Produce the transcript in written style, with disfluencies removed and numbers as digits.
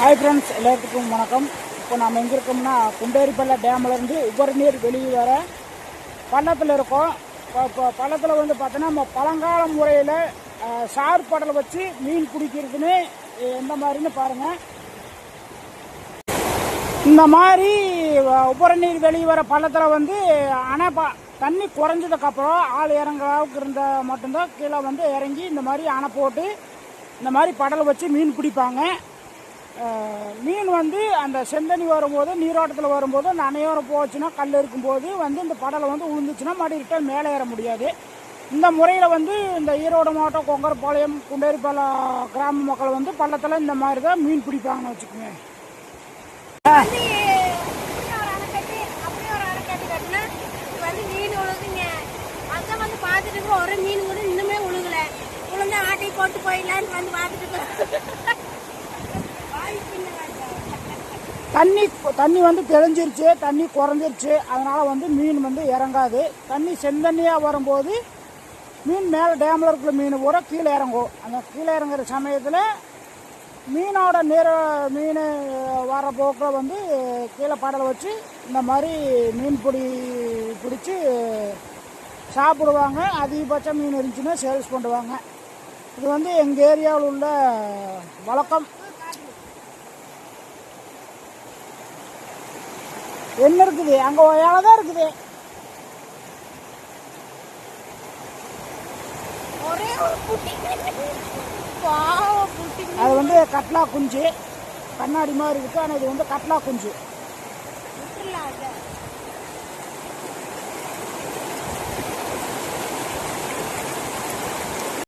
Hi friends, எல்லாத்துக்கும் வணக்கம். இப்போ நாம் எங்கே இருக்கோம்னா குண்டேரிப்பள்ளை டேம்லேருந்து உபரி நீர் வெளியே வர பள்ளத்தில் இருக்கோம். இப்போ பள்ளத்தில் வந்து பார்த்தோன்னா நம்ம பழங்கால முறையில் சார் படலை வச்சு மீன் பிடிக்கிறதுன்னு எந்த மாதிரின்னு பாருங்கள். இந்த மாதிரி உபரி நீர் வெளியே வர பள்ளத்தில் வந்து தண்ணி குறைஞ்சதுக்கப்புறம் ஆள் இறங்குற அளவுக்கு இருந்தால் மட்டும்தான் கீழே வந்து இறங்கி இந்த மாதிரி அணை போட்டு இந்த மாதிரி படலை வச்சு மீன் பிடிப்பாங்க. மீன் வந்து அந்த செந்தண்ணி வரும்போது நீரோட்டத்தில் வரும்போது அந்த அணையோரம் போச்சுன்னா கல் இருக்கும்போது வந்து இந்த படலை வந்து உழுந்துச்சுன்னா மறுபடியும் ரிட்டர்ன் மேலே ஏற முடியாது. இந்த முறையில் வந்து இந்த ஈரோடு மாவட்டம் கொங்கர்பாளையம் குண்டேரிப்பள்ளை கிராம மக்கள் வந்து பள்ளத்தில் இந்த மாதிரி தான் மீன் பிடிப்பாங்கன்னு வச்சுக்கோங்க. ஒரு மீன் கூட இன்னுமே உழுகல. உளுந்த ஆட்டை போட்டு போயிடலான்னு வந்து பார்த்துட்டு தண்ணி வந்து தெளிஞ்சிருச்சு, தண்ணி குறைஞ்சிருச்சு. அதனால் வந்து மீன் வந்து இறங்காது. தண்ணி செந்தண்ணியாக வரும்போது மீன் மேலே டேமில் இருக்கிற மீன் பூரா கீழே இறங்கும். அந்த கீழே இறங்குற சமயத்தில் மீனோட மீன் வர போக்கில் வந்து கீழே படலை வச்சு இந்த மாதிரி மீன் பிடிச்சி சாப்பிடுவாங்க. அதிகபட்சம் மீன் இருந்துச்சுன்னா சேல்ஸ் பண்ணுவாங்க. இது வந்து எங்கள் ஏரியாவில் உள்ள வழக்கம். என்ன இருக்குது அங்கே ஏழை தான் இருக்குது. அது வந்து கட்லா குஞ்சு, கண்ணாடி மாதிரி இருக்குது. ஆனால் இது வந்து கட்லா குஞ்சு.